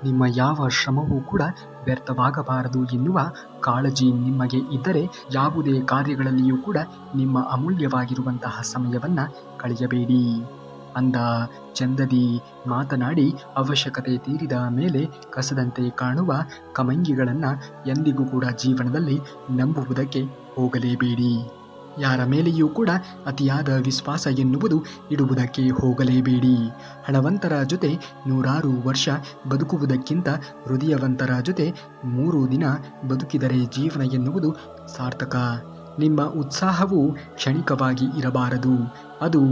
ನಿಮ್ಮ ಯಾವ ಶ್ರಮವೂ ಕೂಡ ವ್ಯರ್ಥವಾಗಬಾರದು ಎನ್ನುವ ಕಾಳಜಿ ನಿಮಗೆ ಇದ್ದರೆ ಯಾವುದೇ ಕಾರ್ಯಗಳಲ್ಲಿಯೂ ಕೂಡ ನಿಮ್ಮ ಅಮೂಲ್ಯವಾಗಿರುವಂತಹ ಸಮಯವನ್ನು ಕಳೆಯಬೇಡಿ. ಅಂದ ಚಂದದಿ ಮಾತನಾಡಿ ಅವಶ್ಯಕತೆ ತೀರಿದ ಮೇಲೆ ಕಸದಂತೆ ಕಾಣುವ ಕಮಂಗಿಗಳನ್ನು ಎಂದಿಗೂ ಕೂಡ ಜೀವನದಲ್ಲಿ ನಂಬುವುದಕ್ಕೆ ಹೋಗಲೇಬೇಡಿ. ಯಾರ ಮೇಲೆಯೂ ಕೂಡ ಅತಿಯಾದ ವಿಶ್ವಾಸ ಎನ್ನುವುದು ಇಡುವುದಕ್ಕೆ ಹೋಗಲೇಬೇಡಿ. ಹಣವಂತರ ಜೊತೆ 100 ವರ್ಷ ಬದುಕುವುದಕ್ಕಿಂತ ಹೃದಯವಂತರ ಜೊತೆ 3 ದಿನ ಬದುಕಿದರೆ ಜೀವನ ಎನ್ನುವುದು ಸಾರ್ಥಕ. ನಿಮ್ಮ ಉತ್ಸಾಹವು ಕ್ಷಣಿಕವಾಗಿ ಇರಬಾರದು. ಅದು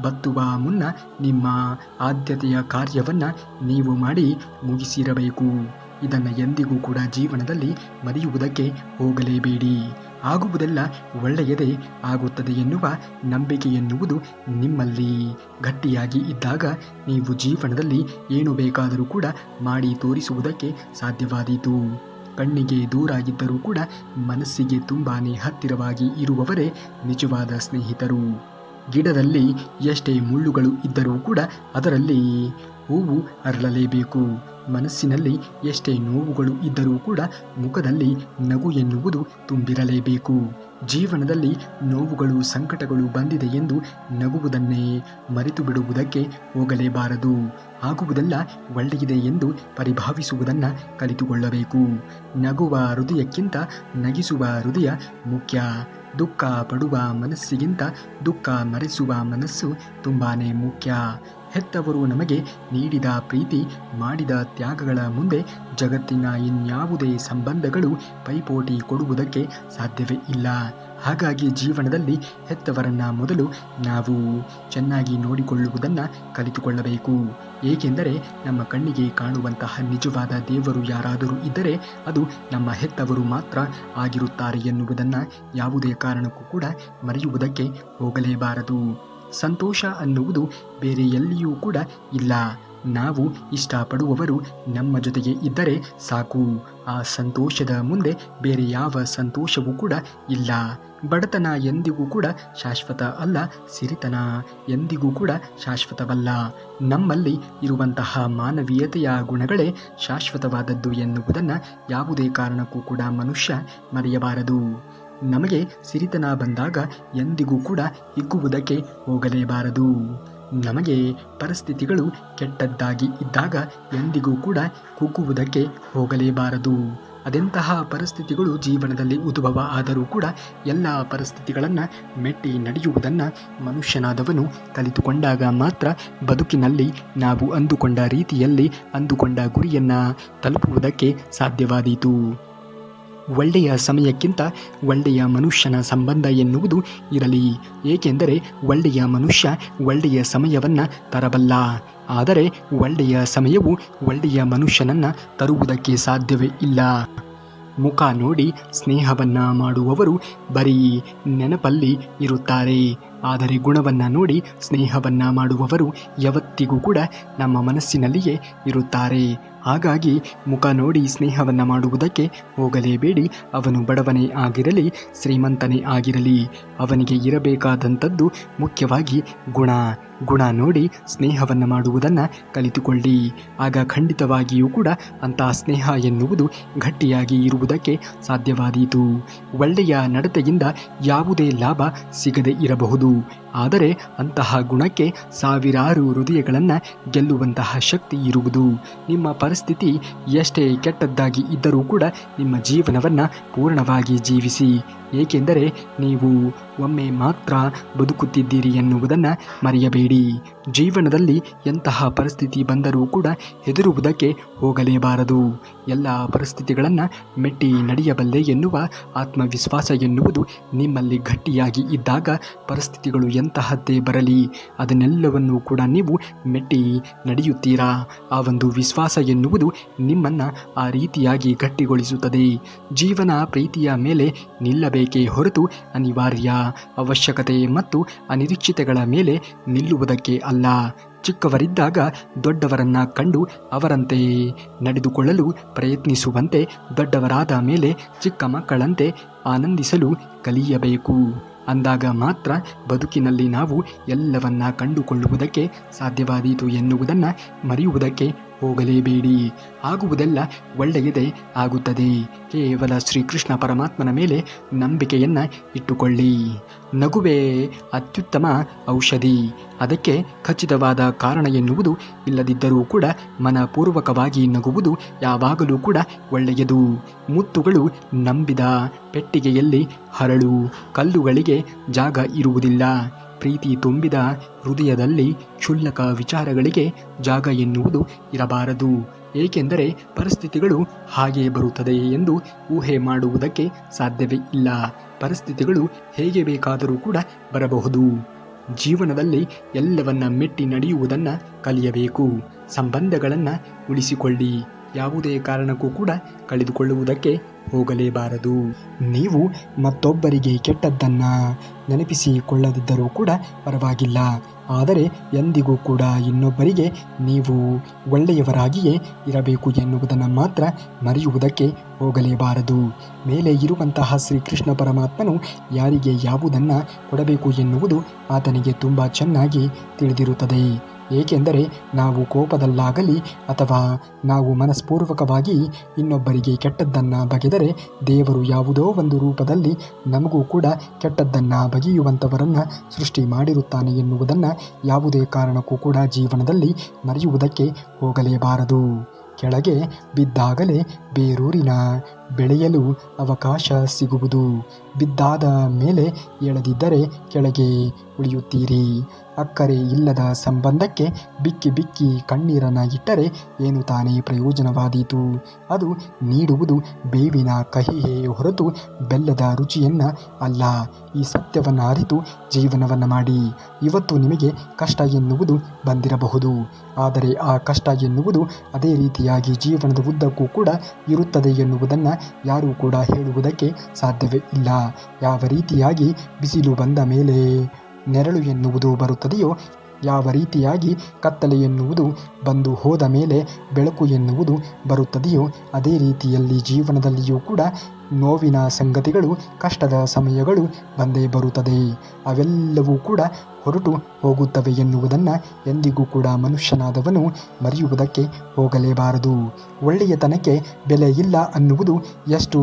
ಬತ್ತುವ ಮುನ್ನ ನಿಮ್ಮ ಆದ್ಯತೆಯ ಕಾರ್ಯವನ್ನು ನೀವು ಮಾಡಿ ಮುಗಿಸಿರಬೇಕು. ಇದನ್ನು ಎಂದಿಗೂ ಕೂಡ ಜೀವನದಲ್ಲಿ ಮರೆಯುವುದಕ್ಕೆ ಹೋಗಲೇಬೇಡಿ. ಆಗುವುದೆಲ್ಲ ಒಳ್ಳೆಯದೇ ಆಗುತ್ತದೆ ಎನ್ನುವ ನಂಬಿಕೆ ಎನ್ನುವುದು ನಿಮ್ಮಲ್ಲಿ ಗಟ್ಟಿಯಾಗಿ ಇದ್ದಾಗ ನೀವು ಜೀವನದಲ್ಲಿ ಏನು ಬೇಕಾದರೂ ಕೂಡ ಮಾಡಿ ತೋರಿಸುವುದಕ್ಕೆ ಸಾಧ್ಯವಾದೀತು. ಕಣ್ಣಿಗೆ ದೂರಾಗಿದ್ದರೂ ಕೂಡ ಮನಸ್ಸಿಗೆ ತುಂಬಾನೇ ಹತ್ತಿರವಾಗಿ ಇರುವವರೇ ನಿಜವಾದ ಸ್ನೇಹಿತರು. ಗಿಡದಲ್ಲಿ ಎಷ್ಟೇ ಮುಳ್ಳುಗಳು ಇದ್ದರೂ ಕೂಡ ಅದರಲ್ಲಿ ಹೂವು ಅರಳಲೇಬೇಕು. ಮನಸ್ಸಿನಲ್ಲಿ ಎಷ್ಟೇ ನೋವುಗಳು ಇದ್ದರೂ ಕೂಡ ಮುಖದಲ್ಲಿ ನಗು ಎನ್ನುವುದು ತುಂಬಿರಲೇಬೇಕು. ಜೀವನದಲ್ಲಿ ನೋವುಗಳು ಸಂಕಟಗಳು ಬಂದಿದೆ ಎಂದು ನಗುವುದನ್ನೇ ಮರೆತು ಬಿಡುವುದಕ್ಕೆ ಹೋಗಲೇಬಾರದು. ಆಗುವುದೆಲ್ಲ ಒಳ್ಳೆಯದೆ ಎಂದು ಪರಿಭಾವಿಸುವುದನ್ನು ಕಲಿತುಕೊಳ್ಳಬೇಕು. ನಗುವ ಹೃದಯಕ್ಕಿಂತ ನಗಿಸುವ ಹೃದಯ ಮುಖ್ಯ. ದುಃಖ ಪಡುವ ಮನಸ್ಸಿಗಿಂತ ದುಃಖ ಮರೆಸುವ ಮನಸ್ಸು ತುಂಬಾನೇ ಮುಖ್ಯ. ಹೆತ್ತವರು ನಮಗೆ ನೀಡಿದ ಪ್ರೀತಿ ಮಾಡಿದ ತ್ಯಾಗಗಳ ಮುಂದೆ ಜಗತ್ತಿನ ಇನ್ಯಾವುದೇ ಸಂಬಂಧಗಳು ಪೈಪೋಟಿ ಕೊಡುವುದಕ್ಕೆ ಸಾಧ್ಯವೇ ಇಲ್ಲ. ಹಾಗಾಗಿ ಜೀವನದಲ್ಲಿ ಹೆತ್ತವರನ್ನು ಮೊದಲು ನಾವು ಚೆನ್ನಾಗಿ ನೋಡಿಕೊಳ್ಳುವುದನ್ನು ಕಲಿತುಕೊಳ್ಳಬೇಕು. ಏಕೆಂದರೆ ನಮ್ಮ ಕಣ್ಣಿಗೆ ಕಾಣುವಂತಹ ನಿಜವಾದ ದೇವರು ಯಾರಾದರೂ ಇದ್ದರೆ ಅದು ನಮ್ಮ ಹೆತ್ತವರು ಮಾತ್ರ ಆಗಿರುತ್ತಾರೆ ಎನ್ನುವುದನ್ನು ಯಾವುದೇ ಕಾರಣಕ್ಕೂ ಕೂಡ ಮರೆಯುವುದಕ್ಕೆ ಹೋಗಲೇಬಾರದು. ಸಂತೋಷ ಅನ್ನುವುದು ಬೇರೆ ಎಲ್ಲಿಯೂ ಕೂಡ ಇಲ್ಲ. ನಾವು ಇಷ್ಟಪಡುವವರು ನಮ್ಮ ಜೊತೆಗೆ ಇದ್ದರೆ ಸಾಕು. ಆ ಸಂತೋಷದ ಮುಂದೆ ಬೇರೆ ಯಾವ ಸಂತೋಷವೂ ಕೂಡ ಇಲ್ಲ. ಬಡತನ ಎಂದಿಗೂ ಕೂಡ ಶಾಶ್ವತ ಅಲ್ಲ, ಸಿರಿತನ ಎಂದಿಗೂ ಕೂಡ ಶಾಶ್ವತವಲ್ಲ. ನಮ್ಮಲ್ಲಿ ಇರುವಂತಹ ಮಾನವೀಯತೆಯ ಗುಣಗಳೇ ಶಾಶ್ವತವಾದದ್ದು ಎನ್ನುವುದನ್ನು ಯಾವುದೇ ಕಾರಣಕ್ಕೂ ಕೂಡ ಮನುಷ್ಯ ಮರೆಯಬಾರದು. ನಮಗೆ ಸಿರಿತನ ಬಂದಾಗ ಎಂದಿಗೂ ಕೂಡ ಹಿಗ್ಗುವುದಕ್ಕೆ ಹೋಗಲೇಬಾರದು. ನಮಗೆ ಪರಿಸ್ಥಿತಿಗಳು ಕೆಟ್ಟದ್ದಾಗಿ ಇದ್ದಾಗ ಎಂದಿಗೂ ಕೂಡ ಕುಗ್ಗುವುದಕ್ಕೆ ಹೋಗಲೇಬಾರದು. ಅದೆಂತಹ ಪರಿಸ್ಥಿತಿಗಳು ಜೀವನದಲ್ಲಿ ಉದ್ಭವ ಆದರೂ ಕೂಡ ಎಲ್ಲ ಪರಿಸ್ಥಿತಿಗಳನ್ನು ಮೆಟ್ಟಿ ನಡೆಯುವುದನ್ನು ಮನುಷ್ಯನಾದವನು ಕಲಿತುಕೊಂಡಾಗ ಮಾತ್ರ ಬದುಕಿನಲ್ಲಿ ನಾವು ಅಂದುಕೊಂಡ ರೀತಿಯಲ್ಲಿ ಅಂದುಕೊಂಡ ಗುರಿಯನ್ನು ತಲುಪುವುದಕ್ಕೆ ಸಾಧ್ಯವಾದೀತು. ಒಳ್ಳೆಯ ಸಮಯಕ್ಕಿಂತ ಒಳ್ಳೆಯ ಮನುಷ್ಯನ ಸಂಬಂಧ ಎನ್ನುವುದು ಇರಲಿ. ಏಕೆಂದರೆ ಒಳ್ಳೆಯ ಮನುಷ್ಯ ಒಳ್ಳೆಯ ಸಮಯವನ್ನು ತರಬಲ್ಲ. ಆದರೆ ಒಳ್ಳೆಯ ಸಮಯವು ಒಳ್ಳೆಯ ಮನುಷ್ಯನನ್ನು ತರುವುದಕ್ಕೆ ಸಾಧ್ಯವೇ ಇಲ್ಲ. ಮುಖ ನೋಡಿ ಸ್ನೇಹವನ್ನು ಮಾಡುವವರು ಬರೀ ನೆನಪಲ್ಲಿ ಇರುತ್ತಾರೆ. ಆದರೆ ಗುಣವನ್ನು ನೋಡಿ ಸ್ನೇಹವನ್ನು ಮಾಡುವವರು ಯಾವತ್ತಿಗೂ ಕೂಡ ನಮ್ಮ ಮನಸ್ಸಿನಲ್ಲಿಯೇ ಇರುತ್ತಾರೆ. ಹಾಗಾಗಿ ಮುಖ ನೋಡಿ ಸ್ನೇಹವನ್ನು ಮಾಡುವುದಕ್ಕೆ ಹೋಗಲೇಬೇಡಿ. ಅವನು ಬಡವನೇ ಆಗಿರಲಿ ಶ್ರೀಮಂತನೇ ಆಗಿರಲಿ, ಅವನಿಗೆ ಇರಬೇಕಾದಂಥದ್ದು ಮುಖ್ಯವಾಗಿ ಗುಣ ನೋಡಿ ಸ್ನೇಹವನ್ನು ಮಾಡುವುದನ್ನು ಕಲಿತುಕೊಳ್ಳಿ. ಆಗ ಖಂಡಿತವಾಗಿಯೂ ಕೂಡ ಅಂತಹ ಸ್ನೇಹ ಎನ್ನುವುದು ಗಟ್ಟಿಯಾಗಿ ಇರುವುದಕ್ಕೆ ಸಾಧ್ಯವಾದೀತು. ಒಳ್ಳೆಯ ನಡತೆಯಿಂದ ಯಾವುದೇ ಲಾಭ ಸಿಗದೇ ಇರಬಹುದು, ಆದರೆ ಅಂತಹ ಗುಣಕ್ಕೆ ಸಾವಿರಾರು ಹೃದಯಗಳನ್ನು ಗೆಲ್ಲುವಂತಹ ಶಕ್ತಿ ಇರುವುದು. ನಿಮ್ಮ ಪರಿಸ್ಥಿತಿ ಎಷ್ಟೇ ಕೆಟ್ಟದ್ದಾಗಿ ಇದ್ದರೂ ಕೂಡ ನಿಮ್ಮ ಜೀವನವನ್ನು ಪೂರ್ಣವಾಗಿ ಜೀವಿಸಿ. ಏಕೆಂದರೆ ನೀವು ಒಮ್ಮೆ ಮಾತ್ರ ಬದುಕುತ್ತಿದ್ದೀರಿ ಎನ್ನುವುದನ್ನು ಮರೆಯಬೇಡಿ. ಜೀವನದಲ್ಲಿ ಎಂತಹ ಪರಿಸ್ಥಿತಿ ಬಂದರೂ ಕೂಡ ಹೆದರುವುದಕ್ಕೆ ಹೋಗಲೇಬಾರದು. ಎಲ್ಲ ಪರಿಸ್ಥಿತಿಗಳನ್ನು ಮೆಟ್ಟಿ ನಡೆಯಬಲ್ಲೆ ಎನ್ನುವ ಆತ್ಮವಿಶ್ವಾಸ ಎನ್ನುವುದು ನಿಮ್ಮಲ್ಲಿ ಗಟ್ಟಿಯಾಗಿ ಇದ್ದಾಗ ಪರಿಸ್ಥಿತಿಗಳು ಎಂತಹದ್ದೇ ಬರಲಿ ಅದನ್ನೆಲ್ಲವನ್ನೂ ಕೂಡ ನೀವು ಮೆಟ್ಟಿ ನಡೆಯುತ್ತೀರಾ. ಆ ಒಂದು ವಿಶ್ವಾಸ ಎನ್ನುವುದು ನಿಮ್ಮನ್ನು ಆ ರೀತಿಯಾಗಿ ಗಟ್ಟಿಗೊಳಿಸುತ್ತದೆ. ಜೀವನ ಪ್ರೀತಿಯ ಮೇಲೆ ನಿಲ್ಲಬೇಕೇ ಹೊರತು ಅನಿವಾರ್ಯ ಅವಶ್ಯಕತೆ ಮತ್ತು ಅನಿರೀಕ್ಷಿತಗಳ ಮೇಲೆ ನಿಲ್ಲುವುದಕ್ಕೆ ಅಲ್ಲ. ಚಿಕ್ಕವರಿದ್ದಾಗ ದೊಡ್ಡವರನ್ನು ಕಂಡು ಅವರಂತೆ ನಡೆದುಕೊಳ್ಳಲು ಪ್ರಯತ್ನಿಸುವಂತೆ ದೊಡ್ಡವರಾದ ಮೇಲೆ ಚಿಕ್ಕ ಮಕ್ಕಳಂತೆ ಆನಂದಿಸಲು ಕಲಿಯಬೇಕು. ಅಂದಾಗ ಮಾತ್ರ ಬದುಕಿನಲ್ಲಿ ನಾವು ಎಲ್ಲವನ್ನ ಕಂಡುಕೊಳ್ಳುವುದಕ್ಕೆ ಸಾಧ್ಯವಾದೀತು ಎನ್ನುವುದನ್ನು ಮರೆಯುವುದಕ್ಕೆ ಹೋಗಲೇಬೇಡಿ. ಆಗುವುದೆಲ್ಲ ಒಳ್ಳೆಯದೇ ಆಗುತ್ತದೆ. ಕೇವಲ ಶ್ರೀಕೃಷ್ಣ ಪರಮಾತ್ಮನ ಮೇಲೆ ನಂಬಿಕೆಯನ್ನು ಇಟ್ಟುಕೊಳ್ಳಿ. ನಗುವೇ ಅತ್ಯುತ್ತಮ ಔಷಧಿ. ಅದಕ್ಕೆ ಖಚಿತವಾದ ಕಾರಣ ಎನ್ನುವುದು ಇಲ್ಲದಿದ್ದರೂ ಕೂಡ ಮನಪೂರ್ವಕವಾಗಿ ನಗುವುದು ಯಾವಾಗಲೂ ಕೂಡ ಒಳ್ಳೆಯದು. ಮುತ್ತುಗಳು ನಂಬಿದ ಪೆಟ್ಟಿಗೆಯಲ್ಲಿ ಹರಳು, ಕಲ್ಲುಗಳಿಗೆ ಜಾಗ ಇರುವುದಿಲ್ಲ. ಪ್ರೀತಿ ತುಂಬಿದ ಹೃದಯದಲ್ಲಿ ಕ್ಷುಲ್ಲಕ ವಿಚಾರಗಳಿಗೆ ಜಾಗ ಎನ್ನುವುದು ಇರಬಾರದು. ಏಕೆಂದರೆ ಪರಿಸ್ಥಿತಿಗಳು ಹಾಗೆ ಬರುತ್ತದೆ ಎಂದು ಊಹೆ ಮಾಡುವುದಕ್ಕೆ ಸಾಧ್ಯವೇ ಇಲ್ಲ. ಪರಿಸ್ಥಿತಿಗಳು ಹೇಗೆ ಬೇಕಾದರೂ ಕೂಡ ಬರಬಹುದು. ಜೀವನದಲ್ಲಿ ಎಲ್ಲವನ್ನ ಮೆಟ್ಟಿ ನಡೆಯುವುದನ್ನು ಕಲಿಯಬೇಕು. ಸಂಬಂಧಗಳನ್ನು ಉಳಿಸಿಕೊಳ್ಳಿ. ಯಾವುದೇ ಕಾರಣಕ್ಕೂ ಕೂಡ ಕಳೆದುಕೊಳ್ಳುವುದಕ್ಕೆ ಹೋಗಲೇಬಾರದು. ನೀವು ಮತ್ತೊಬ್ಬರಿಗೆ ಕೆಟ್ಟದ್ದನ್ನು ನೆನಪಿಸಿಕೊಳ್ಳದಿದ್ದರೂ ಕೂಡ ಪರವಾಗಿಲ್ಲ. ಆದರೆ ಎಂದಿಗೂ ಕೂಡ ಇನ್ನೊಬ್ಬರಿಗೆ ನೀವು ಒಳ್ಳೆಯವರಾಗಿಯೇ ಇರಬೇಕು ಎನ್ನುವುದನ್ನು ಮಾತ್ರ ಮರೆಯುವುದಕ್ಕೆ ಹೋಗಲೇಬಾರದು. ಮೇಲೆ ಇರುವಂತಹ ಶ್ರೀಕೃಷ್ಣ ಪರಮಾತ್ಮನು ಯಾರಿಗೆ ಯಾವುದನ್ನು ಕೊಡಬೇಕು ಎನ್ನುವುದು ಆತನಿಗೆ ತುಂಬ ಚೆನ್ನಾಗಿ ತಿಳಿದಿರುತ್ತದೆ. ಏಕೆಂದರೆ ನಾವು ಕೋಪದಲ್ಲಾಗಲಿ ಅಥವಾ ನಾವು ಮನಸ್ಪೂರ್ವಕವಾಗಿ ಇನ್ನೊಬ್ಬರಿಗೆ ಕೆಟ್ಟದ್ದನ್ನು ಬಗೆದರೆ ದೇವರು ಯಾವುದೋ ಒಂದು ರೂಪದಲ್ಲಿ ನಮಗೂ ಕೂಡ ಕೆಟ್ಟದ್ದನ್ನು ಬಗೆಯುವಂಥವರನ್ನು ಸೃಷ್ಟಿ ಮಾಡಿರುತ್ತಾನೆ ಎನ್ನುವುದನ್ನು ಯಾವುದೇ ಕಾರಣಕ್ಕೂ ಕೂಡ ಜೀವನದಲ್ಲಿ ಮರೆಯುವುದಕ್ಕೆ ಹೋಗಲೇಬಾರದು. ಕೆಳಗೆ ಬಿದ್ದಾಗಲೇ ಬೇರೂರಿನ ಬೆಳೆಯಲು ಅವಕಾಶ ಸಿಗುವುದು. ಬಿದ್ದಾದ ಮೇಲೆ ಏಳದಿದ್ದರೆ ಕೆಳಗೆ ಉಳಿಯುತ್ತೀರಿ. ಅಕ್ಕರೆ ಇಲ್ಲದ ಸಂಬಂಧಕ್ಕೆ ಬಿಕ್ಕಿ ಬಿಕ್ಕಿ ಕಣ್ಣೀರನ್ನು ಇಟ್ಟರೆ ಏನು ತಾನೇ ಪ್ರಯೋಜನವಾದೀತು? ಅದು ನೀಡುವುದು ಬೇವಿನ ಕಹಿಯೇ ಹೊರತು ಬೆಲ್ಲದ ರುಚಿಯನ್ನು ಅಲ್ಲ. ಈ ಸತ್ಯವನ್ನು ಅರಿತು ಜೀವನವನ್ನು ಮಾಡಿ. ಇವತ್ತು ನಿಮಗೆ ಕಷ್ಟ ಎನ್ನುವುದು ಬಂದಿರಬಹುದು, ಆದರೆ ಆ ಕಷ್ಟ ಎನ್ನುವುದು ಅದೇ ರೀತಿಯಾಗಿ ಜೀವನದ ಉದ್ದಕ್ಕೂ ಕೂಡ ಇರುತ್ತದೆ ಎನ್ನುವುದನ್ನು ಯಾರೂ ಕೂಡ ಹೇಳುವುದಕ್ಕೆ ಸಾಧ್ಯವೇ ಇಲ್ಲ. ಯಾವ ರೀತಿಯಾಗಿ ಬಿಸಿಲು ಬಂದ ಮೇಲೆ ನೆರಳು ಎನ್ನುವುದು ಬರುತ್ತದೆಯೋ, ಯಾವ ರೀತಿಯಾಗಿ ಕತ್ತಲೆ ಎನ್ನುವುದು ಬಂದು ಹೋದ ಮೇಲೆ ಬೆಳಕು ಎನ್ನುವುದು ಬರುತ್ತದೆಯೋ, ಅದೇ ರೀತಿಯಲ್ಲಿ ಜೀವನದಲ್ಲಿಯೂ ಕೂಡ ನೋವಿನ ಸಂಗತಿಗಳು, ಕಷ್ಟದ ಸಮಯಗಳು ಬಂದೇ ಬರುತ್ತದೆ. ಅವೆಲ್ಲವೂ ಕೂಡ ಹೊರಟು ಹೋಗುತ್ತವೆ ಎನ್ನುವುದನ್ನು ಎಂದಿಗೂ ಕೂಡ ಮನುಷ್ಯನಾದವನು ಮರೆಯುವುದಕ್ಕೆ ಹೋಗಲೇಬಾರದು. ಒಳ್ಳೆಯತನಕ್ಕೆ ಬೆಲೆ ಇಲ್ಲ ಅನ್ನುವುದು ಎಷ್ಟು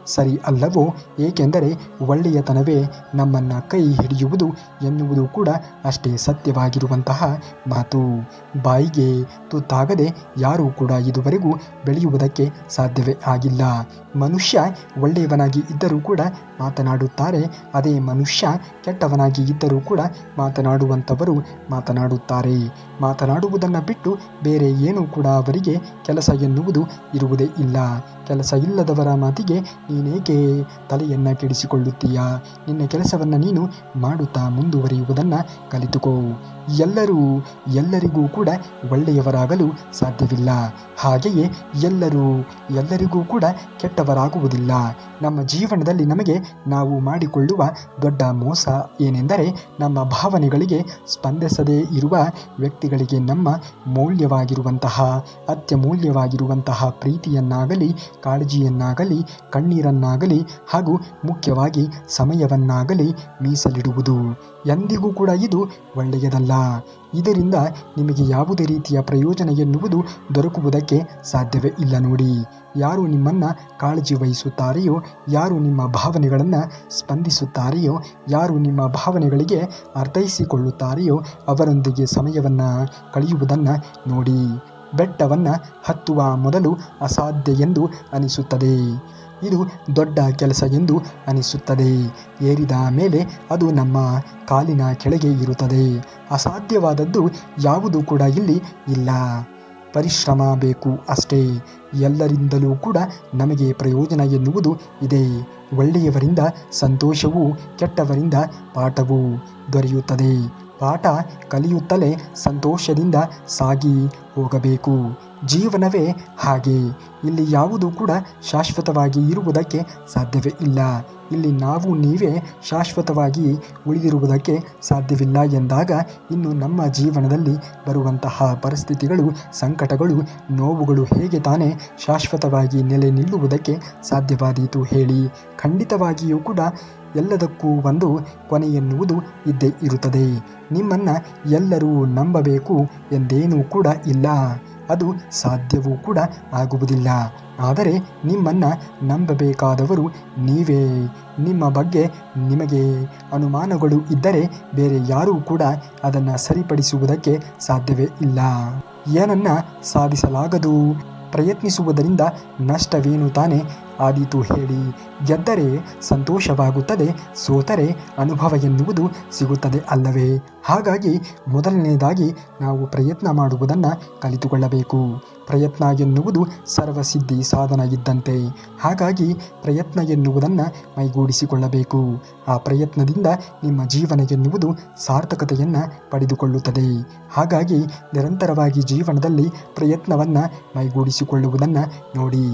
ಸರಿ ಅಲ್ಲವೋ, ಏಕೆಂದರೆ ಒಳ್ಳೆಯತನವೇ ನಮ್ಮನ್ನು ಕೈ ಹಿಡಿಯುವುದು ಎನ್ನುವುದು ಕೂಡ ಅಷ್ಟೇ ಸತ್ಯವಾಗಿರುವಂತಹ ಮಾತು. ಬಾಯಿಗೆ ತುತ್ತಾಗದೆ ಯಾರೂ ಕೂಡ ಇದುವರೆಗೂ ಬೆಳೆಯುವುದಕ್ಕೆ ಸಾಧ್ಯವೇ ಆಗಿಲ್ಲ. ಮನುಷ್ಯ ಒಳ್ಳೆಯವನಾಗಿ ಇದ್ದರೂ ಕೂಡ ಮಾತನಾಡುತ್ತಾರೆ. ಅದೇ ಮನುಷ್ಯ ಕೆಟ್ಟವನಾಗಿ ಇದ್ದರೂ ಕೂಡ ಮಾತನಾಡುವಂಥವರು ಮಾತನಾಡುತ್ತಾರೆ. ಮಾತನಾಡುವುದನ್ನು ಬಿಟ್ಟು ಬೇರೆ ಏನೂ ಕೂಡ ಅವರಿಗೆ ಕೆಲಸ ಎನ್ನುವುದು ಇರುವುದೇ ಇಲ್ಲ. ಕೆಲಸ ಇಲ್ಲದವರ ಮಾತಿಗೆ ನೀನೇಕೆ ತಲೆಯನ್ನು ಕೆಡಿಸಿಕೊಳ್ಳುತ್ತೀಯಾ? ನಿನ್ನ ಕೆಲಸವನ್ನು ನೀನು ಮಾಡುತ್ತಾ ಮುಂದುವರಿಯುವುದನ್ನು ಕಲಿತುಕೋ. ಎಲ್ಲರಿಗೂ ಕೂಡ ಒಳ್ಳೆಯವರಾಗಲು ಸಾಧ್ಯವಿಲ್ಲ. ಹಾಗೆಯೇ ಎಲ್ಲರಿಗೂ ಕೂಡ ಕೆಟ್ಟವರಾಗುವುದಿಲ್ಲ. ನಮ್ಮ ಜೀವನದಲ್ಲಿ ನಮಗೆ ನಾವು ಮಾಡಿಕೊಳ್ಳುವ ದೊಡ್ಡ ಮೋಸ ಏನೆಂದರೆ, ನಮ್ಮ ಭಾವನೆಗಳಿಗೆ ಸ್ಪಂದಿಸದೇ ಇರುವ ವ್ಯಕ್ತಿಗಳಿಗೆ ನಮ್ಮ ಮೌಲ್ಯವಾಗಿರುವಂತಹ, ಅತ್ಯಮೂಲ್ಯವಾಗಿರುವಂತಹ ಪ್ರೀತಿಯನ್ನಾಗಲಿ, ಕಾಳಜಿಯನ್ನಾಗಲಿ, ಕಣ್ಣೀರನ್ನಾಗಲಿ ಹಾಗೂ ಮುಖ್ಯವಾಗಿ ಸಮಯವನ್ನಾಗಲಿ ಮೀಸಲಿಡುವುದು ಎಂದಿಗೂ ಕೂಡ ಇದು ಒಳ್ಳೆಯದಲ್ಲ. ಇದರಿಂದ ನಿಮಗೆ ಯಾವುದೇ ರೀತಿಯ ಪ್ರಯೋಜನ ಎನ್ನುವುದು ದೊರಕುವುದಕ್ಕೆ ಸಾಧ್ಯವೇ ಇಲ್ಲ. ನೋಡಿ, ಯಾರು ನಿಮ್ಮನ್ನು ಕಾಳಜಿ ವಹಿಸುತ್ತಾರೆಯೋ, ಯಾರು ನಿಮ್ಮ ಭಾವನೆಗಳನ್ನು ಸ್ಪಂದಿಸುತ್ತಾರೆಯೋ, ಯಾರು ನಿಮ್ಮ ಭಾವನೆಗಳಿಗೆ ಅರ್ಥೈಸಿಕೊಳ್ಳುತ್ತಾರೆಯೋ ಅವರೊಂದಿಗೆ ಸಮಯವನ್ನು ಕಳೆಯುವುದನ್ನು ನೋಡಿ. ಬೆಟ್ಟವನ್ನು ಹತ್ತುವ ಮೊದಲು ಅಸಾಧ್ಯ ಎಂದು ಅನಿಸುತ್ತದೆ. ಇದು ದೊಡ್ಡ ಕೆಲಸ ಎಂದು ಅನಿಸುತ್ತದೆ. ಏರಿದ ಮೇಲೆ ಅದು ನಮ್ಮ ಕಾಲಿನ ಕೆಳಗೆ ಇರುತ್ತದೆ. ಅಸಾಧ್ಯವಾದದ್ದು ಯಾವುದೂ ಕೂಡ ಇಲ್ಲಿ ಇಲ್ಲ. ಪರಿಶ್ರಮ ಬೇಕು ಅಷ್ಟೇ. ಎಲ್ಲರಿಂದಲೂ ಕೂಡ ನಮಗೆ ಪ್ರಯೋಜನ ಎನ್ನುವುದು ಇದೆ. ಒಳ್ಳೆಯವರಿಂದ ಸಂತೋಷವೂ, ಕೆಟ್ಟವರಿಂದ ಪಾಠವೂ ದೊರೆಯುತ್ತದೆ. ಪಾಠ ಕಲಿಯುತ್ತಲೇ ಸಂತೋಷದಿಂದ ಸಾಗಿ ಹೋಗಬೇಕು. ಜೀವನವೇ ಹಾಗೆ. ಇಲ್ಲಿ ಯಾವುದೂ ಕೂಡ ಶಾಶ್ವತವಾಗಿ ಇರುವುದಕ್ಕೆ ಸಾಧ್ಯವೇ ಇಲ್ಲ. ಇಲ್ಲಿ ನಾವು ನೀವೇ ಶಾಶ್ವತವಾಗಿ ಉಳಿದಿರುವುದಕ್ಕೆ ಸಾಧ್ಯವಿಲ್ಲ ಎಂದಾಗ ಇನ್ನು ನಮ್ಮ ಜೀವನದಲ್ಲಿ ಬರುವಂತಹ ಪರಿಸ್ಥಿತಿಗಳು, ಸಂಕಟಗಳು, ನೋವುಗಳು ಹೇಗೆ ತಾನೇ ಶಾಶ್ವತವಾಗಿ ನೆಲೆ ನಿಲ್ಲುವುದಕ್ಕೆ ಸಾಧ್ಯವಾದೀತು ಹೇಳಿ? ಖಂಡಿತವಾಗಿಯೂ ಕೂಡ ಎಲ್ಲದಕ್ಕೂ ಒಂದು ಕೊನೆ ಎನ್ನುವುದು ಇದ್ದೇ ಇರುತ್ತದೆ. ನಿಮ್ಮನ್ನು ಎಲ್ಲರೂ ನಂಬಬೇಕು ಎಂದೇನೂ ಕೂಡ ಇಲ್ಲ. ಅದು ಸಾಧ್ಯವೂ ಕೂಡ ಆಗುವುದಿಲ್ಲ. ಆದರೆ ನಿಮ್ಮನ್ನು ನಂಬಬೇಕಾದವರು ನೀವೇ. ನಿಮ್ಮ ಬಗ್ಗೆ ನಿಮಗೆ ಅನುಮಾನಗಳು ಇದ್ದರೆ ಬೇರೆ ಯಾರೂ ಕೂಡ ಅದನ್ನು ಸರಿಪಡಿಸುವುದಕ್ಕೆ ಸಾಧ್ಯವೇ ಇಲ್ಲ. ಏನನ್ನ ಸಾಧಿಸಲಾಗದು, ಪ್ರಯತ್ನಿಸುವುದರಿಂದ ನಷ್ಟವೇನು ತಾನೇ ಆದೀತು ಹೇಳಿ. ಗೆದ್ದರೆ ಸಂತೋಷವಾಗುತ್ತದೆ, ಸೋತರೆ ಅನುಭವ ಎನ್ನುವುದು ಸಿಗುತ್ತದೆ ಅಲ್ಲವೇ? ಹಾಗಾಗಿ ಮೊದಲನೇದಾಗಿ ನಾವು ಪ್ರಯತ್ನ ಮಾಡುವುದನ್ನು ಕಲಿತುಕೊಳ್ಳಬೇಕು. ಪ್ರಯತ್ನ ಎನ್ನುವುದು ಸರ್ವಸಿದ್ಧಿ ಸಾಧನ ಇದ್ದಂತೆ. ಹಾಗಾಗಿ ಪ್ರಯತ್ನ ಎನ್ನುವುದನ್ನು ಮೈಗೂಡಿಸಿಕೊಳ್ಳಬೇಕು. ಆ ಪ್ರಯತ್ನದಿಂದ ನಿಮ್ಮ ಜೀವನ ಎನ್ನುವುದು ಸಾರ್ಥಕತೆಯನ್ನು ಪಡೆದುಕೊಳ್ಳುತ್ತದೆ. ಹಾಗಾಗಿ ನಿರಂತರವಾಗಿ ಜೀವನದಲ್ಲಿ ಪ್ರಯತ್ನವನ್ನು ಮೈಗೂಡಿಸಿಕೊಳ್ಳುವುದನ್ನು ನೋಡಿ.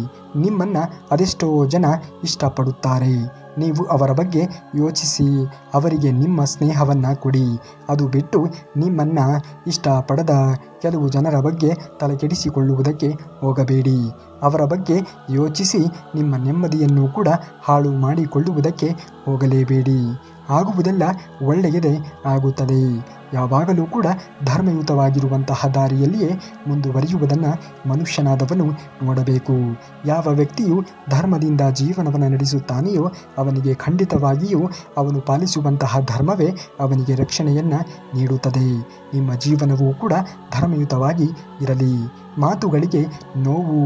ನಿಮ್ಮನ್ನು ಅದೆಷ್ಟೋ ಜನ ಇಷ್ಟಪಡುತ್ತಾರೆ. ನೀವು ಅವರ ಬಗ್ಗೆ ಯೋಚಿಸಿ ಅವರಿಗೆ ನಿಮ್ಮ ಸ್ನೇಹವನ್ನು ಕೊಡಿ. ಅದು ಬಿಟ್ಟು ನಿಮ್ಮನ್ನು ಇಷ್ಟಪಡದ ಕೆಲವು ಜನರ ಬಗ್ಗೆ ತಲೆಕೆಡಿಸಿಕೊಳ್ಳುವುದಕ್ಕೆ ಹೋಗಬೇಡಿ. ಅವರ ಬಗ್ಗೆ ಯೋಚಿಸಿ ನಿಮ್ಮ ನೆಮ್ಮದಿಯನ್ನು ಕೂಡ ಹಾಳು ಮಾಡಿಕೊಳ್ಳುವುದಕ್ಕೆ ಹೋಗಲೇಬೇಡಿ. ಆಗುವುದೆಲ್ಲ ಒಳ್ಳೆಯದೇ ಆಗುತ್ತದೆ. ಯಾವಾಗಲೂ ಕೂಡ ಧರ್ಮಯುತವಾಗಿರುವಂತಹ ದಾರಿಯಲ್ಲಿಯೇ ಮುಂದುವರಿಯುವುದನ್ನು ಮನುಷ್ಯನಾದವನು ನೋಡಬೇಕು. ಯಾವ ವ್ಯಕ್ತಿಯು ಧರ್ಮದಿಂದ ಜೀವನವನ್ನು ನಡೆಸುತ್ತಾನೆಯೋ ಅವನಿಗೆ ಖಂಡಿತವಾಗಿಯೂ ಅವನು ಪಾಲಿಸುವಂತಹ ಧರ್ಮವೇ ಅವನಿಗೆ ರಕ್ಷಣೆಯನ್ನು ನೀಡುತ್ತದೆ. ನಿಮ್ಮ ಜೀವನವೂ ಕೂಡ ಧರ್ಮಯುತವಾಗಿ ಇರಲಿ. ಮಾತುಗಳಿಗೆ ನೋವು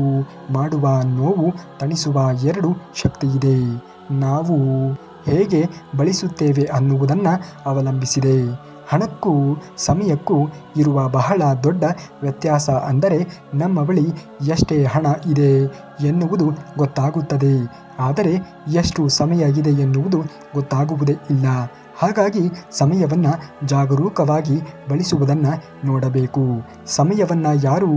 ಮಾಡುವ, ನೋವು ತಣಿಸುವ ಎರಡು ಶಕ್ತಿಯಿದೆ. ನಾವು ಹೇಗೆ ಬಳಸುತ್ತೇವೆ ಅನ್ನುವುದನ್ನು ಅವಲಂಬಿಸಿದೆ. ಹಣಕ್ಕೂ ಸಮಯಕ್ಕೂ ಇರುವ ಬಹಳ ದೊಡ್ಡ ವ್ಯತ್ಯಾಸ ಅಂದರೆ ನಮ್ಮ ಬಳಿ ಎಷ್ಟೇ ಹಣ ಇದೆ ಎನ್ನುವುದು ಗೊತ್ತಾಗುತ್ತದೆ, ಆದರೆ ಎಷ್ಟು ಸಮಯ ಇದೆ ಎನ್ನುವುದು ಗೊತ್ತಾಗುವುದೇ ಇಲ್ಲ. ಹಾಗಾಗಿ ಸಮಯವನ್ನು ಜಾಗರೂಕವಾಗಿ ಬಳಸುವುದನ್ನು ನೋಡಬೇಕು. ಸಮಯವನ್ನು ಯಾರು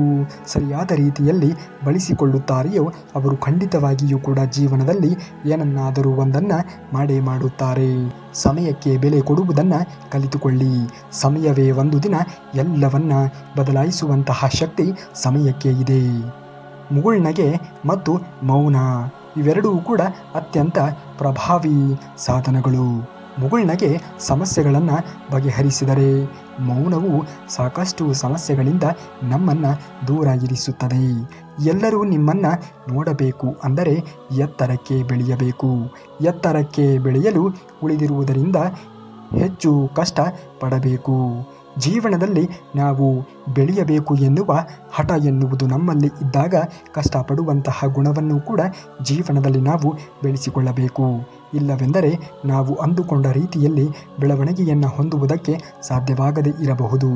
ಸರಿಯಾದ ರೀತಿಯಲ್ಲಿ ಬಳಸಿಕೊಳ್ಳುತ್ತಾರೆಯೋ ಅವರು ಖಂಡಿತವಾಗಿಯೂ ಕೂಡ ಜೀವನದಲ್ಲಿ ಏನನ್ನಾದರೂ ಒಂದನ್ನು ಮಾಡೇ ಮಾಡುತ್ತಾರೆ. ಸಮಯಕ್ಕೆ ಬೆಲೆ ಕೊಡುವುದನ್ನು ಕಲಿತುಕೊಳ್ಳಿ. ಸಮಯವೇ ಒಂದು ದಿನ ಎಲ್ಲವನ್ನ ಬದಲಾಯಿಸುವಂತಹ ಶಕ್ತಿ ಸಮಯಕ್ಕೆ ಇದೆ. ಮುಗುಳ್ನಗೆ ಮತ್ತು ಮೌನ ಇವೆರಡೂ ಕೂಡ ಅತ್ಯಂತ ಪ್ರಭಾವಿ ಸಾಧನಗಳು. ಮುಗುಳ್ನಗೆ ಸಮಸ್ಯೆಗಳನ್ನು ಬಗೆಹರಿಸಿದರೆ ಮೌನವು ಸಾಕಷ್ಟು ಸಮಸ್ಯೆಗಳಿಂದ ನಮ್ಮನ್ನು ದೂರ ಇರಿಸುತ್ತದೆ. ಎಲ್ಲರೂ ನಿಮ್ಮನ್ನು ನೋಡಬೇಕು ಅಂದರೆ ಎತ್ತರಕ್ಕೆ ಬೆಳೆಯಬೇಕು. ಎತ್ತರಕ್ಕೆ ಬೆಳೆಯಲು ಉಳಿದಿರುವುದರಿಂದ ಹೆಚ್ಚು ಕಷ್ಟ ಪಡಬೇಕು. ಜೀವನದಲ್ಲಿ ನಾವು ಬೆಳೆಯಬೇಕು ಎನ್ನುವ ಹಠ ಎನ್ನುವುದು ನಮ್ಮಲ್ಲಿ ಇದ್ದಾಗ ಕಷ್ಟಪಡುವಂತಹ ಗುಣವನ್ನು ಕೂಡ ಜೀವನದಲ್ಲಿ ನಾವು ಬೆಳೆಸಿಕೊಳ್ಳಬೇಕು. ಇಲ್ಲವೆಂದರೆ ನಾವು ಅಂದುಕೊಂಡ ರೀತಿಯಲ್ಲಿ ಬೆಳವಣಿಗೆಯನ್ನು ಹೊಂದುವುದಕ್ಕೆ ಸಾಧ್ಯವಾಗದೇ ಇರಬಹುದು.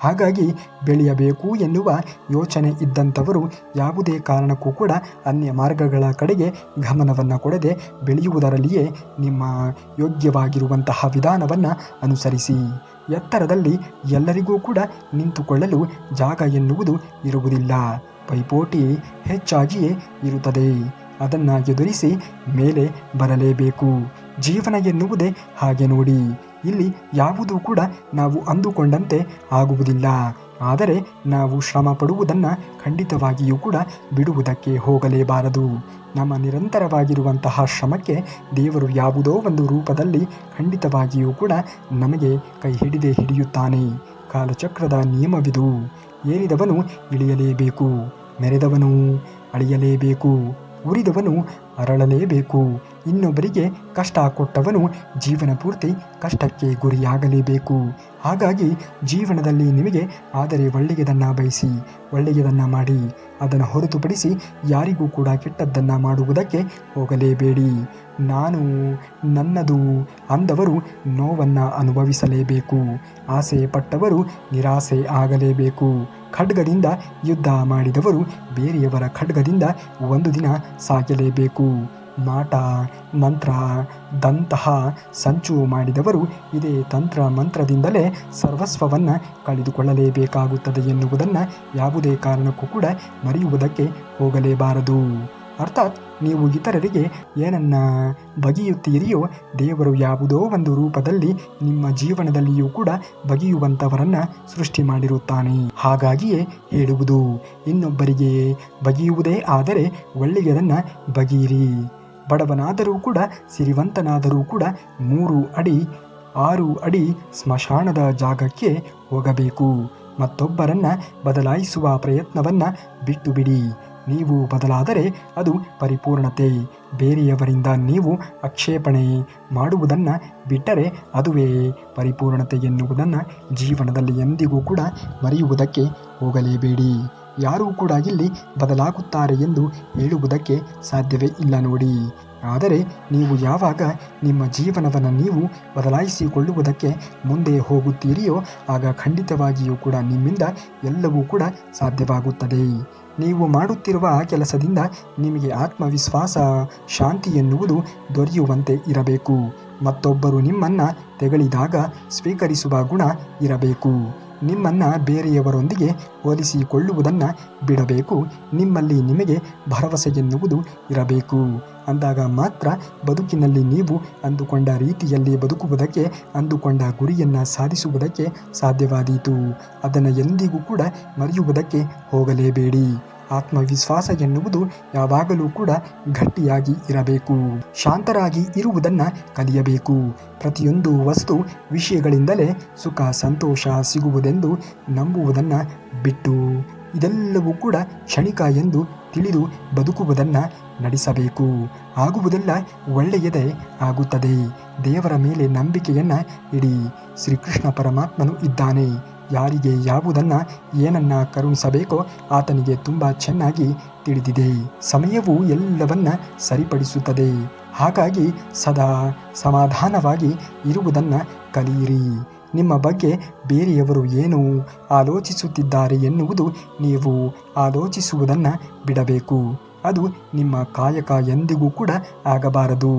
ಹಾಗಾಗಿ ಬೆಳೆಯಬೇಕು ಎನ್ನುವ ಯೋಚನೆ ಇದ್ದಂಥವರು ಯಾವುದೇ ಕಾರಣಕ್ಕೂ ಕೂಡ ಅನ್ಯ ಮಾರ್ಗಗಳ ಕಡೆಗೆ ಗಮನವನ್ನು ಕೊಡದೆ ಬೆಳೆಯುವುದರಲ್ಲಿಯೇ ನಿಮ್ಮ ಯೋಗ್ಯವಾಗಿರುವಂತಹ ವಿಧಾನವನ್ನು ಅನುಸರಿಸಿ. ಎತ್ತರದಲ್ಲಿ ಎಲ್ಲರಿಗೂ ಕೂಡ ನಿಂತುಕೊಳ್ಳಲು ಜಾಗ ಎನ್ನುವುದು ಇರುವುದಿಲ್ಲ. ಪೈಪೋಟಿ ಹೆಚ್ಚಾಗಿಯೇ ಇರುತ್ತದೆ. ಅದನ್ನು ಎದುರಿಸಿ ಮೇಲೆ ಬರಲೇಬೇಕು. ಜೀವನ ಎನ್ನುವುದೇ ಹಾಗೆ ನೋಡಿ. ಇಲ್ಲಿ ಯಾವುದೂ ಕೂಡ ನಾವು ಅಂದುಕೊಂಡಂತೆ ಆಗುವುದಿಲ್ಲ. ಆದರೆ ನಾವು ಶ್ರಮ ಪಡುವುದನ್ನು ಖಂಡಿತವಾಗಿಯೂ ಕೂಡ ಬಿಡುವುದಕ್ಕೆ ಹೋಗಲೇಬಾರದು. ನಮ್ಮ ನಿರಂತರವಾಗಿರುವಂತಹ ಶ್ರಮಕ್ಕೆ ದೇವರು ಯಾವುದೋ ಒಂದು ರೂಪದಲ್ಲಿ ಖಂಡಿತವಾಗಿಯೂ ಕೂಡ ನಮಗೆ ಕೈ ಹಿಡಿದೇ ಹಿಡಿಯುತ್ತಾನೆ. ಕಾಲಚಕ್ರದ ನಿಯಮವಿದು. ಏರಿದವನು ಇಳಿಯಲೇಬೇಕು, ಮೆರೆದವನು ಅಳಿಯಲೇಬೇಕು, ಉರಿದವನು ಅರಳಲೇಬೇಕು. ಇನ್ನೊಬ್ಬರಿಗೆ ಕಷ್ಟ ಕೊಟ್ಟವನು ಜೀವನ ಪೂರ್ತಿ ಕಷ್ಟಕ್ಕೆ ಗುರಿಯಾಗಲೇಬೇಕು. ಹಾಗಾಗಿ ಜೀವನದಲ್ಲಿ ನಿಮಗೆ ಆದರೆ ಒಳ್ಳೆಯದನ್ನು ಬಯಸಿ, ಒಳ್ಳೆಯದನ್ನು ಮಾಡಿ. ಅದನ್ನು ಹೊರತುಪಡಿಸಿ ಯಾರಿಗೂ ಕೂಡ ಕೆಟ್ಟದ್ದನ್ನು ಮಾಡುವುದಕ್ಕೆ ಹೋಗಲೇಬೇಡಿ. ನಾನು ನನ್ನದು ಅಂದವರು ನೋವನ್ನು ಅನುಭವಿಸಲೇಬೇಕು. ಆಸೆ ಪಟ್ಟವರು ನಿರಾಸೆ ಆಗಲೇಬೇಕು. ಖಡ್ಗದಿಂದ ಯುದ್ಧ ಮಾಡಿದವರು ಬೇರೆಯವರ ಖಡ್ಗದಿಂದ ಒಂದು ದಿನ ಸಾಗಲೇಬೇಕು. ಮಾಟ ಮಂತ್ರದಂತಹ ಸಂಚು ಮಾಡಿದವರು ಇದೇ ತಂತ್ರ ಮಂತ್ರದಿಂದಲೇ ಸರ್ವಸ್ವವನ್ನು ಕಳೆದುಕೊಳ್ಳಲೇಬೇಕಾಗುತ್ತದೆ ಎನ್ನುವುದನ್ನು ಯಾವುದೇ ಕಾರಣಕ್ಕೂ ಕೂಡ ಮರೆಯುವುದಕ್ಕೆ ಹೋಗಲೇಬಾರದು. ಅರ್ಥಾತ್ ನೀವು ಇತರರಿಗೆ ಏನನ್ನ ಬಗೆಯುತ್ತೀರಿಯೋ ದೇವರು ಯಾವುದೋ ಒಂದು ರೂಪದಲ್ಲಿ ನಿಮ್ಮ ಜೀವನದಲ್ಲಿಯೂ ಕೂಡ ಬಗೆಯುವಂಥವರನ್ನು ಸೃಷ್ಟಿ ಮಾಡಿರುತ್ತಾನೆ. ಹಾಗಾಗಿಯೇ ಹೇಳುವುದು, ಇನ್ನೊಬ್ಬರಿಗೆ ಬಗೆಯುವುದೇ ಆದರೆ ಒಳ್ಳೆಯದನ್ನು ಬಗೆಯಿರಿ. ಬಡವನಾದರೂ ಕೂಡ ಸಿರಿವಂತನಾದರೂ ಕೂಡ 3 ಅಡಿ 6 ಅಡಿ ಸ್ಮಶಾನದ ಜಾಗಕ್ಕೆ ಹೋಗಬೇಕು. ಮತ್ತೊಬ್ಬರನ್ನು ಬದಲಾಯಿಸುವ ಪ್ರಯತ್ನವನ್ನು ಬಿಟ್ಟು ಬಿಡಿ. ನೀವು ಬದಲಾದರೆ ಅದು ಪರಿಪೂರ್ಣತೆ. ಬೇರೆಯವರಿಂದ ನೀವು ಆಕ್ಷೇಪಣೆ ಮಾಡುವುದನ್ನು ಬಿಟ್ಟರೆ ಅದುವೇ ಪರಿಪೂರ್ಣತೆ ಎನ್ನುವುದನ್ನು ಜೀವನದಲ್ಲಿ ಎಂದಿಗೂ ಕೂಡ ಮರೆಯುವುದಕ್ಕೆ ಹೋಗಲೇಬೇಡಿ. ಯಾರೂ ಕೂಡ ಇಲ್ಲಿ ಬದಲಾಗುತ್ತಾರೆ ಎಂದು ಹೇಳುವುದಕ್ಕೆ ಸಾಧ್ಯವೇ ಇಲ್ಲ ನೋಡಿ. ಆದರೆ ನೀವು ಯಾವಾಗ ನಿಮ್ಮ ಜೀವನವನ್ನು ನೀವು ಬದಲಾಯಿಸಿಕೊಳ್ಳುವುದಕ್ಕೆ ಮುಂದೆ ಹೋಗುತ್ತೀರಿಯೋ ಆಗ ಖಂಡಿತವಾಗಿಯೂ ಕೂಡ ನಿಮ್ಮಿಂದ ಎಲ್ಲವೂ ಕೂಡ ಸಾಧ್ಯವಾಗುತ್ತದೆ. ನೀವು ಮಾಡುತ್ತಿರುವ ಕೆಲಸದಿಂದ ನಿಮಗೆ ಆತ್ಮವಿಶ್ವಾಸ, ಶಾಂತಿ ಎನ್ನುವುದು ದೊರೆಯುವಂತೆ ಇರಬೇಕು. ಮತ್ತೊಬ್ಬರು ನಿಮ್ಮನ್ನು ತೆಗಳಿದಾಗ ಸ್ವೀಕರಿಸುವ ಗುಣ ಇರಬೇಕು. ನಿಮ್ಮನ್ನು ಬೇರೆಯವರೊಂದಿಗೆ ಹೋಲಿಸಿಕೊಳ್ಳುವುದನ್ನು ಬಿಡಬೇಕು. ನಿಮ್ಮಲ್ಲಿ ನಿಮಗೆ ಭರವಸೆ ಎನ್ನುವುದು ಇರಬೇಕು. ಅಂದಾಗ ಮಾತ್ರ ಬದುಕಿನಲ್ಲಿ ನೀವು ಅಂದುಕೊಂಡ ರೀತಿಯಲ್ಲಿ ಬದುಕುವುದಕ್ಕೆ, ಅಂದುಕೊಂಡ ಗುರಿಯನ್ನು ಸಾಧಿಸುವುದಕ್ಕೆ ಸಾಧ್ಯವಾದೀತು. ಅದನ್ನು ಎಂದಿಗೂ ಕೂಡ ಮರೆಯುವುದಕ್ಕೆ ಹೋಗಲೇಬೇಡಿ. ಆತ್ಮವಿಶ್ವಾಸ ಎನ್ನುವುದು ಯಾವಾಗಲೂ ಕೂಡ ಗಟ್ಟಿಯಾಗಿ ಇರಬೇಕು. ಶಾಂತರಾಗಿ ಇರುವುದನ್ನು ಕಲಿಯಬೇಕು. ಪ್ರತಿಯೊಂದು ವಸ್ತು ವಿಷಯಗಳಿಂದಲೇ ಸುಖ ಸಂತೋಷ ಸಿಗುವುದೆಂದು ನಂಬುವುದನ್ನು ಬಿಟ್ಟು ಇದೆಲ್ಲವೂ ಕೂಡ ಕ್ಷಣಿಕ ಎಂದು ತಿಳಿದು ಬದುಕುವುದನ್ನು ನಡೆಸಬೇಕು. ಆಗುವುದೆಲ್ಲ ಒಳ್ಳೆಯದೇ ಆಗುತ್ತದೆ. ದೇವರ ಮೇಲೆ ನಂಬಿಕೆಯನ್ನು ಇಡಿ. ಶ್ರೀಕೃಷ್ಣ ಪರಮಾತ್ಮನು ಇದ್ದಾನೆ. ಯಾರಿಗೆ ಯಾವುದನ್ನು ಏನನ್ನು ಕರುಣಿಸಬೇಕೋ ಆತನಿಗೆ ತುಂಬ ಚೆನ್ನಾಗಿ ತಿಳಿದಿದೆ. ಸಮಯವು ಎಲ್ಲವನ್ನ ಸರಿಪಡಿಸುತ್ತದೆ. ಹಾಗಾಗಿ ಸದಾ ಸಮಾಧಾನವಾಗಿ ಇರುವುದನ್ನು ಕಲಿಯಿರಿ. ನಿಮ್ಮ ಬಗ್ಗೆ ಬೇರೆಯವರು ಏನು ಆಲೋಚಿಸುತ್ತಿದ್ದಾರೆ ಎನ್ನುವುದು ನೀವು ಆಲೋಚಿಸುವುದನ್ನು ಬಿಡಬೇಕು. ಅದು ನಿಮ್ಮ ಕಾಯಕ ಎಂದಿಗೂ ಕೂಡ ಆಗಬಾರದು.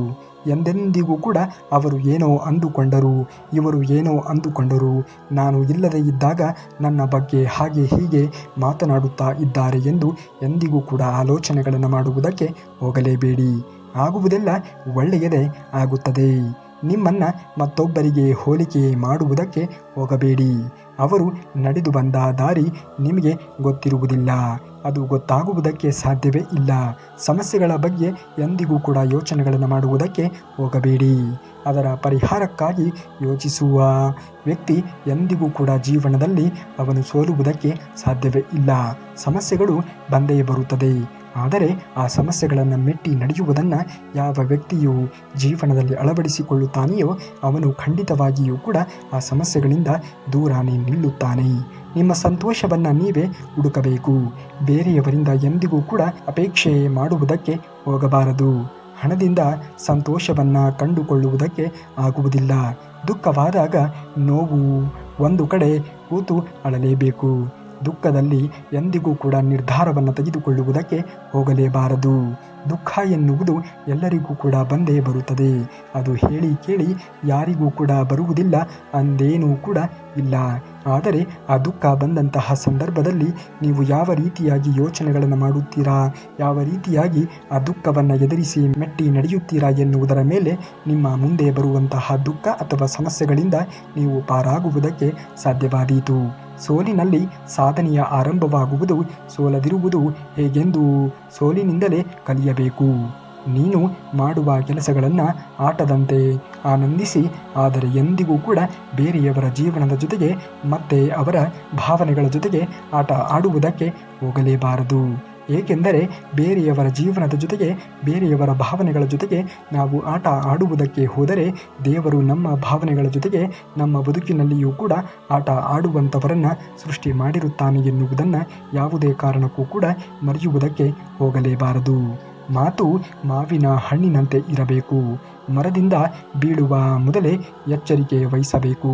ಎಂದೆಂದಿಗೂ ಕೂಡ ಅವರು ಏನೋ ಅಂದುಕೊಂಡರು, ಇವರು ಏನೋ ಅಂದುಕೊಂಡರು, ನಾನು ಇಲ್ಲದೇ ಇದ್ದಾಗ ನನ್ನ ಬಗ್ಗೆ ಹಾಗೆ ಹೀಗೆ ಮಾತನಾಡುತ್ತಾ ಇದ್ದಾರೆ ಎಂದು ಎಂದಿಗೂ ಕೂಡ ಆಲೋಚನೆಗಳನ್ನು ಮಾಡುವುದಕ್ಕೆ ಹೋಗಲೇಬೇಡಿ. ಆಗುವುದೆಲ್ಲ ಒಳ್ಳೆಯದೇ ಆಗುತ್ತದೆ. ನಿಮ್ಮನ್ನು ಮತ್ತೊಬ್ಬರಿಗೆ ಹೋಲಿಕೆ ಮಾಡುವುದಕ್ಕೆ ಹೋಗಬೇಡಿ. ಅವರು ನಡೆದು ಬಂದ ದಾರಿ ನಿಮಗೆ ಗೊತ್ತಿರುವುದಿಲ್ಲ. ಅದು ಗೊತ್ತಾಗುವುದಕ್ಕೆ ಸಾಧ್ಯವೇ ಇಲ್ಲ. ಸಮಸ್ಯೆಗಳ ಬಗ್ಗೆ ಎಂದಿಗೂ ಕೂಡ ಯೋಚನೆಗಳನ್ನು ಮಾಡುವುದಕ್ಕೆ ಹೋಗಬೇಡಿ. ಅದರ ಪರಿಹಾರಕ್ಕಾಗಿ ಯೋಚಿಸುವ ವ್ಯಕ್ತಿ ಎಂದಿಗೂ ಕೂಡ ಜೀವನದಲ್ಲಿ ಅವನು ಸೋಲುವುದಕ್ಕೆ ಸಾಧ್ಯವೇ ಇಲ್ಲ. ಸಮಸ್ಯೆಗಳು ಬಂದೇ ಬರುತ್ತದೆ. ಆದರೆ ಆ ಸಮಸ್ಯೆಗಳನ್ನು ಮೆಟ್ಟಿ ನಡೆಯುವುದನ್ನು ಯಾವ ವ್ಯಕ್ತಿಯು ಜೀವನದಲ್ಲಿ ಅಳವಡಿಸಿಕೊಳ್ಳುತ್ತಾನೆಯೋ ಅವನು ಖಂಡಿತವಾಗಿಯೂ ಕೂಡ ಆ ಸಮಸ್ಯೆಗಳಿಂದ ದೂರನೇ ನಿಲ್ಲುತ್ತಾನೆ. ನಿಮ್ಮ ಸಂತೋಷವನ್ನು ನೀವೇ ಹುಡುಕಬೇಕು. ಬೇರೆಯವರಿಂದ ಎಂದಿಗೂ ಕೂಡ ಅಪೇಕ್ಷೆ ಮಾಡುವುದಕ್ಕೆ ಹೋಗಬಾರದು. ಹಣದಿಂದ ಸಂತೋಷವನ್ನು ಕಂಡುಕೊಳ್ಳುವುದಕ್ಕೆ ಆಗುವುದಿಲ್ಲ. ದುಃಖವಾದಾಗ ನೋವು ಒಂದು ಕಡೆ ಕೂತು ಅಳಲೇಬೇಕು. ದುಃಖದಲ್ಲಿ ಎಂದಿಗೂ ಕೂಡ ನಿರ್ಧಾರವನ್ನು ತೆಗೆದುಕೊಳ್ಳುವುದಕ್ಕೆ ಹೋಗಲೇಬಾರದು. ದುಃಖ ಎನ್ನುವುದು ಎಲ್ಲರಿಗೂ ಕೂಡ ಬಂದೇ ಬರುತ್ತದೆ. ಅದು ಹೇಳಿ ಕೇಳಿ ಯಾರಿಗೂ ಕೂಡ ಬರುವುದಿಲ್ಲ ಅಂದೇನೂ ಕೂಡ ಇಲ್ಲ. ಆದರೆ ಆ ದುಃಖ ಬಂದಂತಹ ಸಂದರ್ಭದಲ್ಲಿ ನೀವು ಯಾವ ರೀತಿಯಾಗಿ ಯೋಚನೆಗಳನ್ನು ಮಾಡುತ್ತೀರಾ, ಯಾವ ರೀತಿಯಾಗಿ ಆ ದುಃಖವನ್ನು ಎದುರಿಸಿ ಮೆಟ್ಟಿ ನಡೆಯುತ್ತೀರಾ ಎನ್ನುವುದರ ಮೇಲೆ ನಿಮ್ಮ ಮುಂದೆ ಬರುವಂತಹ ದುಃಖ ಅಥವಾ ಸಮಸ್ಯೆಗಳಿಂದ ನೀವು ಪಾರಾಗುವುದಕ್ಕೆ ಸಾಧ್ಯವಾದೀತು. ಸೋಲಿನಲ್ಲಿ ಸಾಧನೆಯ ಆರಂಭವಾಗುವುದು. ಸೋಲದಿರುವುದು ಹೇಗೆಂದು ಸೋಲಿನಿಂದಲೇ ಕಲಿಯಬೇಕು. ನೀನು ಮಾಡುವ ಕೆಲಸಗಳನ್ನು ಆಟದಂತೆ ಆನಂದಿಸಿ, ಆದರೆ ಎಂದಿಗೂ ಕೂಡ ಬೇರೆಯವರ ಜೀವನದ ಜೊತೆಗೆ ಮತ್ತೆ ಅವರ ಭಾವನೆಗಳ ಜೊತೆಗೆ ಆಟ ಆಡುವುದಕ್ಕೆ ಹೋಗಲೇಬಾರದು. ಏಕೆಂದರೆ ಬೇರೆಯವರ ಜೀವನದ ಜೊತೆಗೆ, ಬೇರೆಯವರ ಭಾವನೆಗಳ ಜೊತೆಗೆ ನಾವು ಆಟ ಆಡುವುದಕ್ಕೆ ಹೋದರೆ ದೇವರು ನಮ್ಮ ಭಾವನೆಗಳ ಜೊತೆಗೆ ನಮ್ಮ ಬದುಕಿನಲ್ಲಿಯೂ ಕೂಡ ಆಟ ಆಡುವಂಥವರನ್ನು ಸೃಷ್ಟಿ ಮಾಡಿರುತ್ತಾನೆ ಎನ್ನುವುದನ್ನು ಯಾವುದೇ ಕಾರಣಕ್ಕೂ ಕೂಡ ಮರೆಯುವುದಕ್ಕೆ ಹೋಗಲೇಬಾರದು. ಮಾತು ಮಾವಿನ ಹಣ್ಣಿನಂತೆ ಇರಬೇಕು. ಮರದಿಂದ ಬೀಳುವ ಮೊದಲೇ ಎಚ್ಚರಿಕೆ ವಹಿಸಬೇಕು.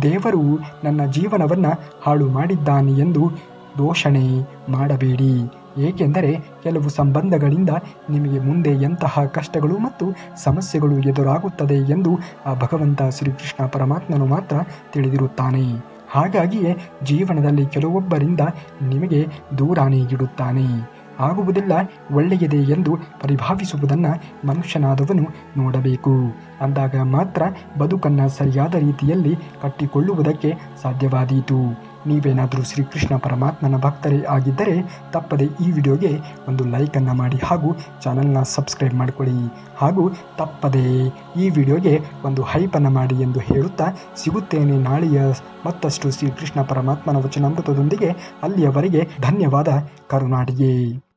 ದೇವರು ನನ್ನ ಜೀವನವನ್ನು ಹಾಳು ಮಾಡಿದ್ದಾನೆ ಎಂದು ದೂಷಣೆ ಮಾಡಬೇಡಿ. ಏಕೆಂದರೆ ಕೆಲವು ಸಂಬಂಧಗಳಿಂದ ನಿಮಗೆ ಮುಂದೆ ಎಂತಹ ಕಷ್ಟಗಳು ಮತ್ತು ಸಮಸ್ಯೆಗಳು ಎದುರಾಗುತ್ತದೆ ಎಂದು ಆ ಭಗವಂತ ಶ್ರೀಕೃಷ್ಣ ಪರಮಾತ್ಮನು ಮಾತ್ರ ತಿಳಿದಿರುತ್ತಾನೆ. ಹಾಗಾಗಿಯೇ ಜೀವನದಲ್ಲಿ ಕೆಲವೊಬ್ಬರಿಂದ ನಿಮಗೆ ದೂರನೇ ಇಡುತ್ತಾನೆ. ಆಗುವುದೆಲ್ಲ ಒಳ್ಳೆಯದೇ ಎಂದು ಪರಿಭಾವಿಸುವುದನ್ನು ಮನುಷ್ಯನಾದವನು ನೋಡಬೇಕು. ಅಂದಾಗ ಮಾತ್ರ ಬದುಕನ್ನು ಸರಿಯಾದ ರೀತಿಯಲ್ಲಿ ಕಟ್ಟಿಕೊಳ್ಳುವುದಕ್ಕೆ ಸಾಧ್ಯವಾದೀತು. ನೀವೇನಾದರೂ ಶ್ರೀಕೃಷ್ಣ ಪರಮಾತ್ಮನ ಭಕ್ತರೇ ಆಗಿದ್ದರೆ ತಪ್ಪದೆ ಈ ವಿಡಿಯೋಗೆ ಒಂದು ಲೈಕನ್ನು ಮಾಡಿ ಹಾಗೂ ಚಾನಲ್ನ ಸಬ್ಸ್ಕ್ರೈಬ್ ಮಾಡಿಕೊಳ್ಳಿ ಹಾಗೂ ತಪ್ಪದೆ ಈ ವಿಡಿಯೋಗೆ ಒಂದು ಹೈಪನ್ನು ಮಾಡಿ ಎಂದು ಹೇಳುತ್ತಾ ಸಿಗುತ್ತೇನೆ ನಾಳೆಯ ಮತ್ತಷ್ಟು ಶ್ರೀಕೃಷ್ಣ ಪರಮಾತ್ಮನ ವಚನಾಮೃತದೊಂದಿಗೆ. ಅಲ್ಲಿಯವರೆಗೆ ಧನ್ಯವಾದ ಕರುನಾಡಿಗೆ.